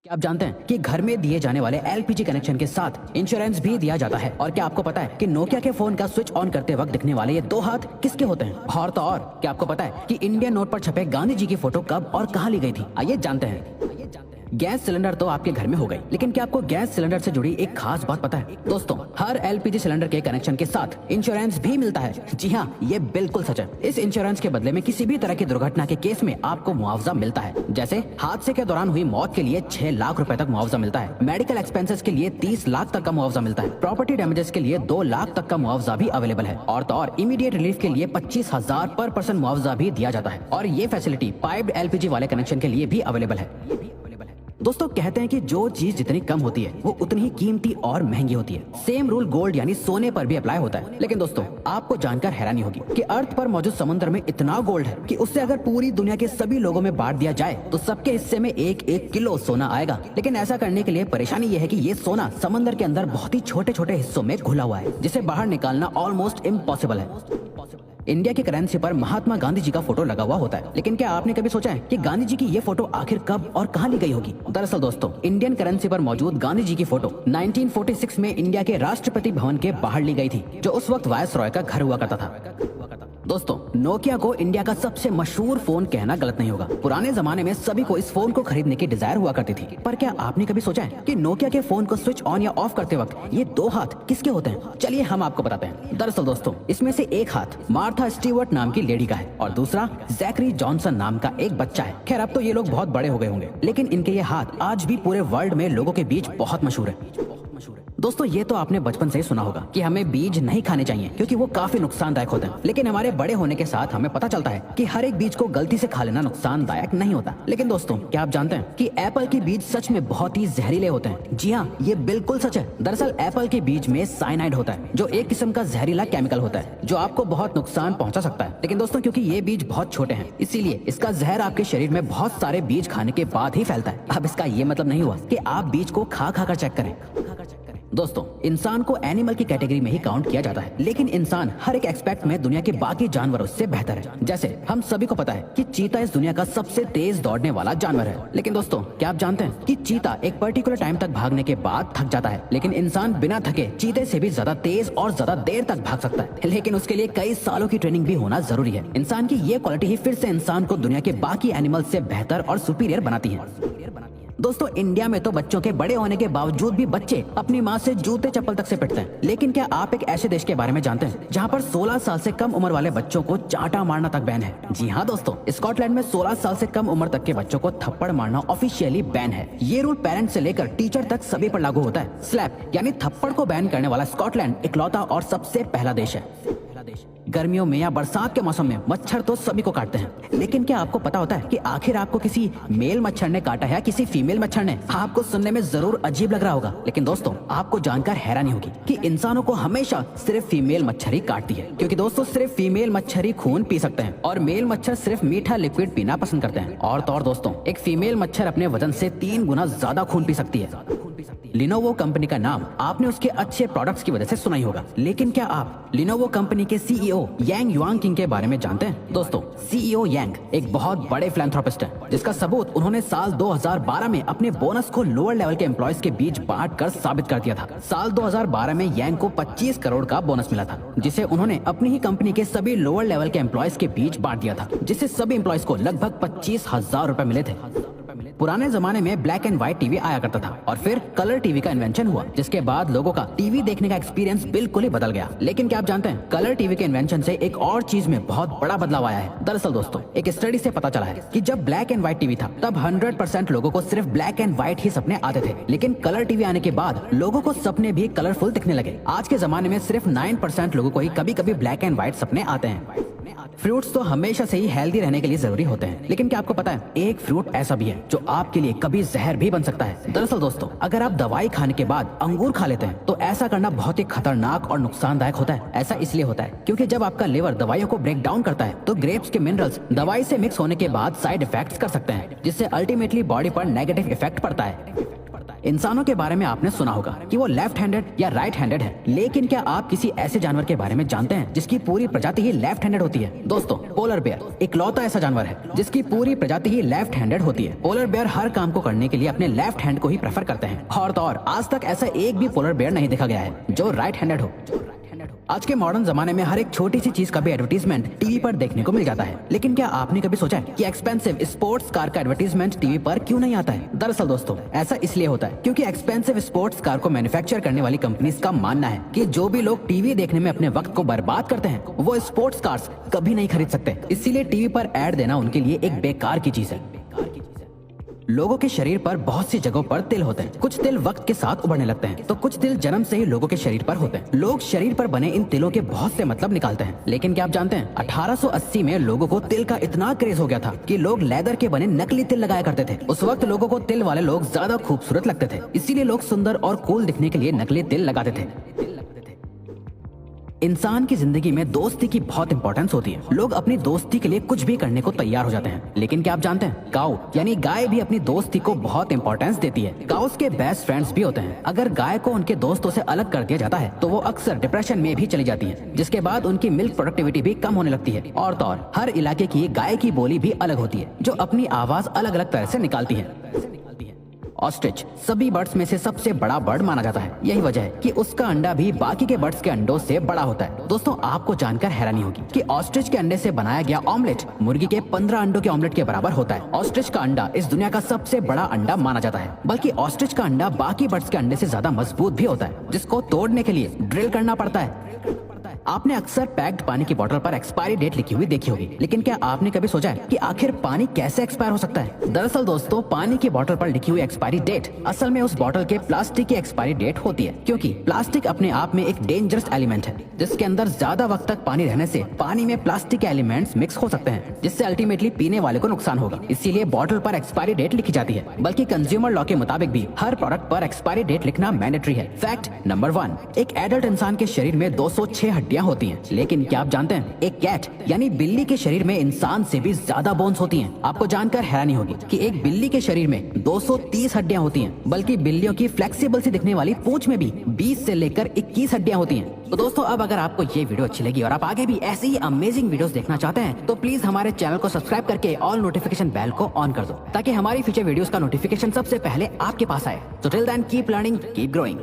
क्या आप जानते हैं कि घर में दिए जाने वाले एलपीजी कनेक्शन के साथ इंश्योरेंस भी दिया जाता है? और क्या आपको पता है कि नोकिया के फोन का स्विच ऑन करते वक्त दिखने वाले ये दो हाथ किसके होते हैं? और तो और क्या आपको पता है कि इंडियन नोट पर छपे गांधी जी की फोटो कब और कहां ली गई थी? आइए जानते हैं। गैस सिलेंडर तो आपके घर में हो गई, लेकिन क्या आपको गैस सिलेंडर से जुड़ी एक खास बात पता है? दोस्तों, हर एलपीजी सिलेंडर के कनेक्शन के साथ इंश्योरेंस भी मिलता है। जी हाँ, ये बिल्कुल सच है। इस इंश्योरेंस के बदले में किसी भी तरह की दुर्घटना के केस में आपको मुआवजा मिलता है। जैसे हादसे के दौरान हुई मौत के लिए 6 लाख रुपए तक मुआवजा मिलता है। मेडिकल एक्सपेंसेस के लिए 30 लाख तक का मुआवजा मिलता है। प्रॉपर्टी डैमेजेस के लिए 2 लाख तक का मुआवजा भी अवेलेबल है। और तो और इमीडिएट रिलीफ के लिए 25,000 पर पर्सन मुआवजा भी दिया जाता है। और ये फैसिलिटी पाइप्ड एलपीजी वाले कनेक्शन के लिए भी अवेलेबल है। दोस्तों, कहते हैं कि जो चीज जितनी कम होती है वो उतनी ही कीमती और महंगी होती है। सेम रूल गोल्ड यानी सोने पर भी अप्लाई होता है। लेकिन दोस्तों, आपको जानकर हैरानी होगी कि अर्थ पर मौजूद समुद्र में इतना गोल्ड है कि उससे अगर पूरी दुनिया के सभी लोगों में बांट दिया जाए तो सबके हिस्से में 1-1 किलो सोना आएगा। लेकिन ऐसा करने के लिए परेशानी ये है कि ये सोना समंदर के अंदर बहुत ही छोटे छोटे हिस्सों में घुला हुआ है, जिसे बाहर निकालना ऑलमोस्ट इम्पॉसिबल है। इंडिया की करेंसी पर महात्मा गांधी जी का फोटो लगा हुआ होता है, लेकिन क्या आपने कभी सोचा है कि गांधी जी की ये फोटो आखिर कब और कहां ली गई होगी? दरअसल दोस्तों, इंडियन करेंसी पर मौजूद गांधी जी की फोटो 1946 में इंडिया के राष्ट्रपति भवन के बाहर ली गई थी, जो उस वक्त वायसरॉय का घर हुआ करता था। दोस्तों, नोकिया को इंडिया का सबसे मशहूर फोन कहना गलत नहीं होगा। पुराने जमाने में सभी को इस फोन को खरीदने की डिजायर हुआ करती थी। पर क्या आपने कभी सोचा है कि नोकिया के फोन को स्विच ऑन या ऑफ करते वक्त ये दो हाथ किसके होते हैं? चलिए हम आपको बताते हैं। दरअसल दोस्तों, इसमें से एक हाथ मार्था स्टीवर्ट नाम की लेडी का है और दूसरा जैकरी जॉनसन नाम का एक बच्चा है। खैर, अब तो ये लोग बहुत बड़े हो गए होंगे, लेकिन इनके ये हाथ आज भी पूरे वर्ल्ड में लोगों के बीच बहुत मशहूर है। दोस्तों, ये तो आपने बचपन से ही सुना होगा कि हमें बीज नहीं खाने चाहिए क्योंकि वो काफी नुकसानदायक होते हैं। लेकिन हमारे बड़े होने के साथ हमें पता चलता है कि हर एक बीज को गलती से खा लेना नुकसानदायक नहीं होता। लेकिन दोस्तों, क्या आप जानते हैं कि एप्पल के बीज सच में बहुत ही जहरीले होते हैं? जी हाँ, ये बिल्कुल सच है। दरअसल एप्पल के बीज में साइनाइड होता है, जो एक किस्म का जहरीला केमिकल होता है जो आपको बहुत नुकसान पहुंचा सकता है। लेकिन दोस्तों, क्योंकि ये बीज बहुत छोटे हैं, इसीलिए इसका जहर आपके शरीर में बहुत सारे बीज खाने के बाद ही फैलता है। अब इसका ये मतलब नहीं हुआ कि आप बीज को खा खा कर चेक करें। दोस्तों, इंसान को एनिमल की कैटेगरी में ही काउंट किया जाता है, लेकिन इंसान हर एक एस्पेक्ट में दुनिया के बाकी जानवरों से बेहतर है। जैसे हम सभी को पता है कि चीता इस दुनिया का सबसे तेज दौड़ने वाला जानवर है। लेकिन दोस्तों, क्या आप जानते हैं कि चीता एक पर्टिकुलर टाइम तक भागने के बाद थक जाता है, लेकिन इंसान बिना थके चीते से भी ज्यादा तेज और ज्यादा देर तक भाग सकता है। लेकिन उसके लिए कई सालों की ट्रेनिंग भी होना जरूरी है। इंसान की ये क्वालिटी ही फिर से इंसान को दुनिया के बाकी एनिमल से बेहतर और सुपीरियर बनाती है। दोस्तों, इंडिया में तो बच्चों के बड़े होने के बावजूद भी बच्चे अपनी माँ से जूते चप्पल तक से पिटते हैं। लेकिन क्या आप एक ऐसे देश के बारे में जानते हैं जहाँ पर 16 साल से कम उम्र वाले बच्चों को चांटा मारना तक बैन है? जी हाँ दोस्तों, स्कॉटलैंड में 16 साल से कम उम्र तक के बच्चों को थप्पड़ मारना ऑफिशियली बैन है। ये रूल पेरेंट्स से लेकर टीचर तक सभी पर लागू होता है। स्लैप यानी थप्पड़ को बैन करने वाला स्कॉटलैंड इकलौता और सबसे पहला देश है। गर्मियों में या बरसात के मौसम में मच्छर तो सभी को काटते हैं, लेकिन क्या आपको पता होता है कि आखिर आपको किसी मेल मच्छर ने काटा है या किसी फीमेल मच्छर ने? आपको सुनने में जरूर अजीब लग रहा होगा, लेकिन दोस्तों, आपको जानकर हैरानी होगी कि इंसानों को हमेशा सिर्फ फीमेल मच्छर ही काटती है। क्योंकि दोस्तों, सिर्फ फीमेल मच्छर ही खून पी सकते हैं और मेल मच्छर सिर्फ मीठा लिक्विड पीना पसंद करते हैं। और तो और दोस्तों, एक फीमेल मच्छर अपने वजन से 3 गुना ज्यादा खून पी सकती है। लिनोवो कंपनी का नाम आपने उसके अच्छे प्रोडक्ट्स की वजह से सुना ही होगा, लेकिन क्या आप लिनोवो कंपनी के सीईओ यांग युआंग के बारे में जानते हैं? दोस्तों, सीईओ यांग एक बहुत बड़े फिलैंथ्रोपिस्ट हैं, जिसका सबूत उन्होंने साल 2012 में अपने बोनस को लोअर लेवल के एम्प्लॉयज के बीच बांट कर साबित कर दिया था। साल 2012 में यांग को 25 करोड़ का बोनस मिला था, जिसे उन्होंने अपनी ही कंपनी के सभी लोअर लेवल के एम्प्लॉयज के बीच बांट दिया था, जिससे सभी एम्प्लॉयज को लगभग 25,000 रुपए मिले थे। पुराने जमाने में ब्लैक एंड व्हाइट टीवी आया करता था और फिर कलर टीवी का इन्वेंशन हुआ, जिसके बाद लोगों का टीवी देखने का एक्सपीरियंस बिल्कुल ही बदल गया। लेकिन क्या आप जानते हैं, कलर टीवी के इन्वेंशन से एक और चीज में बहुत बड़ा बदलाव आया है। दरअसल दोस्तों, एक स्टडी से पता चला है कि जब ब्लैक एंड व्हाइट टीवी था तब 100% लोगों को सिर्फ ब्लैक एंड व्हाइट ही सपने आते थे, लेकिन कलर टीवी आने के बाद लोगों को सपने भी कलरफुल दिखने लगे। आज के जमाने में सिर्फ 9% लोगों को ही कभी कभी ब्लैक एंड व्हाइट सपने आते हैं। फ्रूट्स तो हमेशा से ही हेल्दी रहने के लिए जरूरी होते हैं, लेकिन क्या आपको पता है, एक फ्रूट ऐसा भी है जो आपके लिए कभी जहर भी बन सकता है। दरअसल दोस्तों, अगर आप दवाई खाने के बाद अंगूर खा लेते हैं तो ऐसा करना बहुत ही खतरनाक और नुकसानदायक होता है। ऐसा इसलिए होता है क्योंकि जब आपका लिवर दवाइयों को ब्रेक डाउन करता है तो ग्रेप्स के मिनरल्स दवाई से मिक्स होने के बाद साइड इफेक्ट्स कर सकते हैं, जिससे अल्टीमेटली बॉडी पर नेगेटिव इफेक्ट पड़ता है। इंसानों के बारे में आपने सुना होगा कि वो लेफ्ट हैंडेड या राइट हैंडेड है, लेकिन क्या आप किसी ऐसे जानवर के बारे में जानते हैं जिसकी पूरी प्रजाति ही लेफ्ट हैंडेड होती है? दोस्तों, पोलर बेयर इकलौता ऐसा जानवर है जिसकी पूरी प्रजाति ही लेफ्ट हैंडेड होती है। पोलर बेयर हर काम को करने के लिए अपने लेफ्ट हैंड को ही प्रेफर करते हैं और तो और आज तक ऐसा एक भी पोलर बेयर नहीं देखा गया है जो राइट हैंडेड हो। आज के मॉडर्न जमाने में हर एक छोटी सी चीज का भी एडवर्टीजमेंट टीवी पर देखने को मिल जाता है, लेकिन क्या आपने कभी सोचा है कि एक्सपेंसिव स्पोर्ट्स कार का एडवर्टीजमेंट टीवी पर क्यों नहीं आता है? दरअसल दोस्तों, ऐसा इसलिए होता है क्योंकि एक्सपेंसिव स्पोर्ट्स कार को मैन्युफैक्चर करने वाली कंपनीज का मानना है कि जो भी लोग टीवी देखने में अपने वक्त को बर्बाद करते हैं वो स्पोर्ट्स कार्स कभी नहीं खरीद सकते। इसीलिए टीवी पर ऐड देना उनके लिए एक बेकार की चीज है। लोगों के शरीर पर बहुत सी जगहों पर तिल होते हैं। कुछ तिल वक्त के साथ उभरने लगते हैं तो कुछ तिल जन्म से ही लोगों के शरीर पर होते हैं। लोग शरीर पर बने इन तिलों के बहुत से मतलब निकालते हैं, लेकिन क्या आप जानते हैं 1880 में लोगों को तिल का इतना क्रेज हो गया था कि लोग लेदर के बने नकली तिल लगाया करते थे। उस वक्त लोगों को तिल वाले लोग ज्यादा खूबसूरत लगते थे, इसीलिए लोग सुंदर और कूल दिखने के लिए नकली तिल लगाते थे। इंसान की जिंदगी में दोस्ती की बहुत इंपॉर्टेंस होती है। लोग अपनी दोस्ती के लिए कुछ भी करने को तैयार हो जाते हैं, लेकिन क्या आप जानते हैं काऊ यानी गाय भी अपनी दोस्ती को बहुत इंपॉर्टेंस देती है। काउस के बेस्ट फ्रेंड्स भी होते हैं। अगर गाय को उनके दोस्तों से अलग कर दिया जाता है तो वो अक्सर डिप्रेशन में भी चली जाती है, जिसके बाद उनकी मिल्क प्रोडक्टिविटी भी कम होने लगती है। और तो और हर इलाके की गाय की बोली भी अलग होती है जो अपनी आवाज अलग अलग तरह से निकालती है। ऑस्ट्रिच सभी बर्ड्स में से सबसे बड़ा बर्ड माना जाता है। यही वजह है कि उसका अंडा भी बाकी के बर्ड्स के अंडों से बड़ा होता है। दोस्तों, आपको जानकर हैरानी होगी कि ऑस्ट्रिच के अंडे से बनाया गया ऑमलेट मुर्गी के 15 अंडों के ऑमलेट के बराबर होता है। ऑस्ट्रिच का अंडा इस दुनिया का सबसे बड़ा अंडा माना जाता है, बल्कि ऑस्ट्रिच का अंडा बाकी बर्ड्स के अंडे से ज्यादा मजबूत भी होता है, जिसको तोड़ने के लिए ड्रिल करना पड़ता है। आपने अक्सर पैक्ड पानी की बोतल पर एक्सपायरी डेट लिखी हुई देखी होगी, लेकिन क्या आपने कभी सोचा है कि आखिर पानी कैसे एक्सपायर हो सकता है? दरअसल दोस्तों, पानी की बोतल पर लिखी हुई एक्सपायरी डेट असल में उस बोतल के प्लास्टिक की एक्सपायरी डेट होती है, क्योंकि प्लास्टिक अपने आप में एक डेंजरस एलिमेंट है जिसके अंदर ज्यादा वक्त तक पानी रहने से पानी में प्लास्टिक के एलिमेंट्स मिक्स हो सकते हैं, जिससे अल्टीमेटली पीने वाले को नुकसान होगा। इसीलिए बोतल पर एक्सपायरी डेट लिखी जाती है, बल्कि कंज्यूमर लॉ के मुताबिक भी हर प्रोडक्ट पर एक्सपायरी डेट लिखना मैंडेटरी है। फैक्ट नंबर 1, एक एडल्ट इंसान के शरीर में 206 हड्डियां होती हैं, लेकिन क्या आप जानते हैं एक कैट यानी बिल्ली के शरीर में इंसान से भी ज्यादा बोन्स होती हैं। आपको जानकर हैरानी होगी कि एक बिल्ली के शरीर में 230 हड्डियां होती हैं, बल्कि बिल्लियों की फ्लेक्सिबल सी दिखने वाली पूंछ में भी 20 से लेकर 21 हड्डियां होती हैं। तो दोस्तों, अब अगर आपको ये वीडियो अच्छी लगी और आप आगे भी ऐसी ही अमेजिंग वीडियोस देखना चाहते हैं तो प्लीज हमारे चैनल को सब्सक्राइब करके ऑल नोटिफिकेशन बेल को ऑन कर दो, ताकि हमारी फ्यूचर वीडियोस का नोटिफिकेशन सबसे पहले आपके पास आए। तो till then keep learning, keep growing.